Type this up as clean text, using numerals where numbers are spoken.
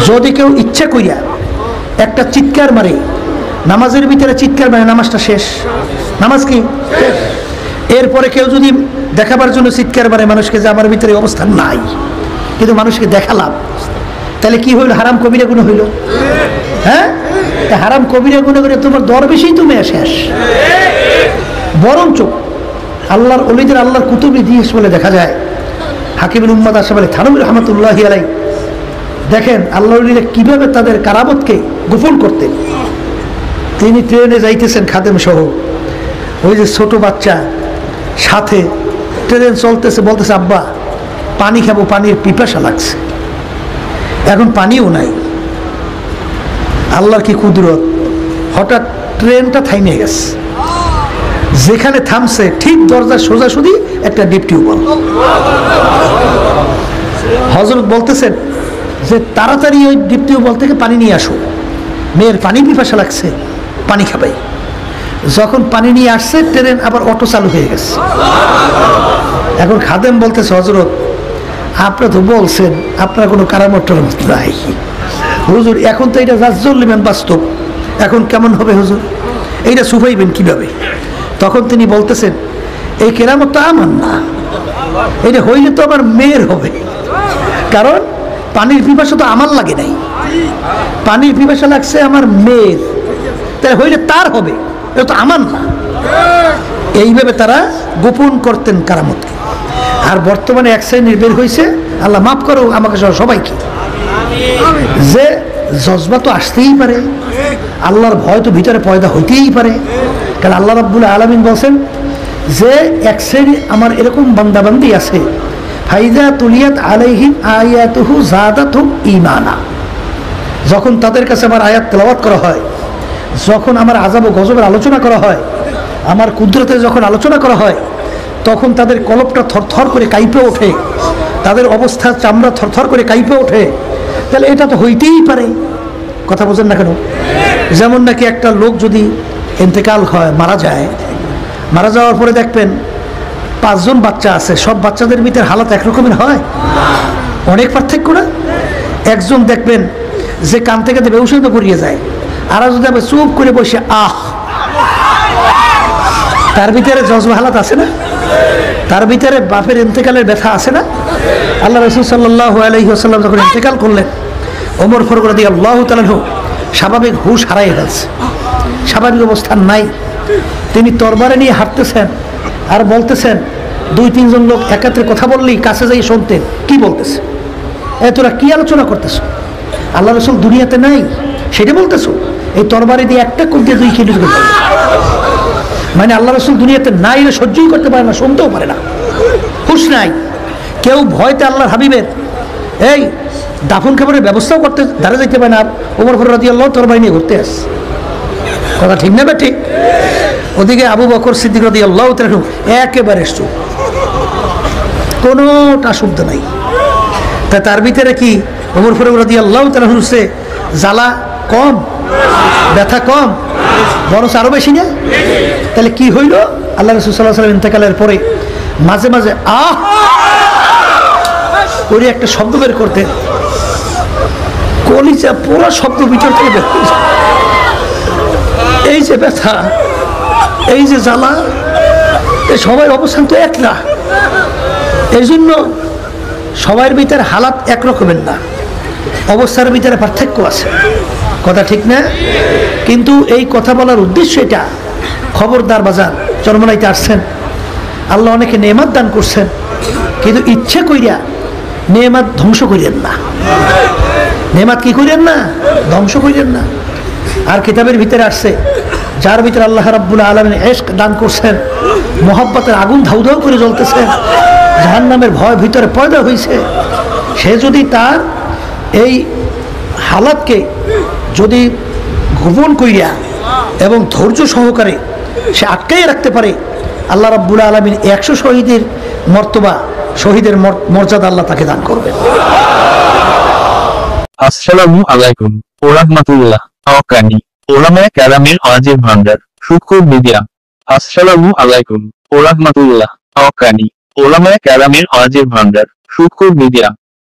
যদি কেউ ইচ্ছা কইয়া একটা চিৎকার মারে, নামাজের ভিতরে চিৎকার মারে, নামাজটা শেষ। নামাজ কি এরপরে কেউ যদি দেখাবার জন্য চিৎকার মারে মানুষকে যে আমার ভিতরে অবস্থান নাই, কিন্তু মানুষকে দেখালাম, তাহলে কি হইল? হারাম কবিরা গুনাহ হইল। হ্যাঁ, হারাম কবিরা গুনাহ করে তোমার দরবেশই তুমি শেষ। বরঞ্চ আল্লাহর ওলিদের আল্লাহর কুতুবে দিয়েছ বলে দেখা যায়। হাকিমুল উম্মাদ আশরাফ আলী থানভী রাহমাতুল্লাহি আলাইহি দেখেন আল্লাহর ওলিরা কিভাবে তাদের কারামতকে গোপন করতেন। তিনি ট্রেনে যাইতেছেন খাদেম সহ, ওই যে ছোট বাচ্চা সাথে, ট্রেন চলতেছে, বলতেছে আব্বা পানি খাবো, পানির পিপাসা লাগছে। এখন পানিও নাই। আল্লাহর কি কুদরত, হঠাৎ ট্রেনটা থাইমে গেছে। যেখানে থামছে ঠিক দরজার সোজাসুজি একটা ডিপ টিউবওয়েল। হযরত বলতেছেন যে তাড়াতাড়ি ওই ডিপ টিউবওয়েল থেকে পানি নিয়ে আসো, মেয়ের পানি পিপাসা লাগছে, পানি খাবাই। যখন পানি নিয়ে আসছে ট্রেন আবার অটো চালু হয়ে গেছে। এখন খাদেম বলতেছে হযরত আপনি তো বলছেন আপনার কোনো কারামত টারামত নাই। হুজুর এখন তো এটা রাজ্জুল্লিমান বাস্তব, এখন কেমন হবে হুজুর, এইটা সুফাইবেন কিভাবে? তখন তিনি বলতেছেন এই কেরামত তো আমার না, এটা হইলে তো আমার মেয়ের হবে, কারণ পানির পিপাসা তো আমার লাগে নাই, পানির পিপাসা লাগছে আমার মেয়ের, তাহলে হইলে তার হবে, এটা তো আমার না। এইভাবে তারা গোপন করতেন কারামতকে। আর বর্তমানে এক শ্রেণীর বের হয়েছে, আল্লাহ মাফ করো আমাকে সবাইকে, যে জজবা তো আসতেই পারে, আল্লাহর ভয় তো ভিতরে পয়দা হইতেই পারে। কারণ আল্লাহ রাব্বুল আলামিন বলছেন যে এক শ্রেণী আমার এরকম বান্দাবান্দি আছে, ফাইজা তুলিয়াত আলাইহিম আয়াতুহু যাদাতুহুম ঈমানা, যখন তাদের কাছে আমার আয়াত তেলাওয়াত করা হয়, যখন আমার আযাব ও গজবের আলোচনা করা হয়, আমার কুদরতের যখন আলোচনা করা হয়, তখন তাদের কলবটা থরথর করে কাঁপে ওঠে, তাদের অবস্থা চামড়া থরথর করে কাঁপে ওঠে। তাহলে এটা তো হইতেই পারে, কথা বোঝেন না কেন? যেমন নাকি একটা লোক যদি ইন্তেকাল হয়, মারা যায়, মারা যাওয়ার পরে দেখবেন 5 জন বাচ্চা আছে, সব বাচ্চাদের ভিতরে হালাত একরকমের হয়, অনেক পার্থক্য না? একজন দেখবেন যে কান থেকে বেহুশিতে পড়িয়ে যায়, আর যদি আবার চুপ করে বসে আহ, তার ভিতরে জজবা হালাত আছে না? তার ভিতরে বাপের ইন্তেকালের ব্যথা আছে না? আল্লাহ রাসূল সাল্লাল্লাহু আলাইহি ওয়াসাল্লাম যখন ইন্তেকাল করলেন, ওমর ফারুক রাদিয়াল্লাহু তাআলা স্বাভাবিক হুঁশ হারাই ফেলছে, স্বাভাবিক অবস্থান নাই। তিনি তরবারে নিয়ে হাঁটতেছেন আর বলতেছেন, 2-3 জন লোক একত্রে কথা বললেই কাছে যাই শুনতেন কি বলতেছে, তোরা কি আলোচনা করতেছ? আল্লাহ রাসূল দুনিয়াতে নাই সেটা বলতেছো? এই তরবারি দিয়ে একটা কোপ দিয়ে 2 কিলো করে, মানে আল্লাহ রাসূল দুনিয়াতে নাই, এটা সহ্যই করতে পারে না, শুনতেও পারে না, হুঁশ নাই। কেউ ভয়তে আল্লাহর হাবিবের এই দাফন খাবারের ব্যবস্থাও করতে ধারে যাইতে পারে না। ওমর ফারুক রাদিয়াল্লাহু তরবারি নিয়ে ঘুরতে আসে, কথা ঠিক না বেটি? ওদিকে আবু বকর সিদ্দিক রাদিয়াল্লাহু তাআলা একেবারে চুপ, কোনোটা শব্দ নাই। তা তার ভিতরে কি ওমর ফারুক রাদিয়াল্লাহু তাআলা সে জ্বালা কম, ব্যথা কম, বরং আরো বেশি না? তাহলে কি হইল? আল্লাহ রাসূল সাল্লাল্লাহু আলাইহি ওয়াসাল্লাম ইন্তেকালের পরে মাঝে মাঝে আহ করে একটা শব্দ বের করতেন, কলিজা পুরো শব্দ ভিতর থেকে বের হয়ে যায়। এই যে ব্যথা, এই যে জ্বালা, এই সবার অবস্থান তো এক না, এই জন্য সবার ভিতরে হালাত একরকমের না, অবস্থার ভিতরে পার্থক্য আছে, কথা ঠিক না? কিন্তু এই কথা বলার উদ্দেশ্য এটা, খবরদার বাজার চরমনাইতে আসছেন, আল্লাহ অনেকে নেয়ামত দান করছেন, কিন্তু ইচ্ছে কইরা নেয়ামত ধ্বংস করিয়েন না, নেয়ামত কি করিয়েন না? ধ্বংস করিয়েন না। আর কিতাবের ভিতরে আসছে, যার ভিতরে আল্লাহ রাব্বুল আলামিন ইশক দান করছেন, মহব্বতের আগুন ধাউ ধাউ করে জ্বলতেছে, জাহান্নামের ভয় ভিতরে পয়দা হয়েছে, সে যদি তার এই হালাতকে যদি গোপন কইরা এবং ধৈর্য সহকারে সে আটকাইয়ে রাখতে পারে, আল্লাহ রাব্বুল আলামিন 100 শহীদের মর্তবা, শহীদের মর্যাদা আল্লাহ তাকে দান করবে। আসসালামু আলাইকুম ওয়া রাহমাতুল্লাহ। আওকানি ওলামায়ে কেরামের ওয়াজিব ভান্ডার শুকুর মিডিয়া। আসসালামু আলাইকুম ওয়া রাহমাতুল্লাহ। আওকানি ওলামায়ে কেরামের ওয়াজিব ভান্ডার শুকুর মিডিয়া।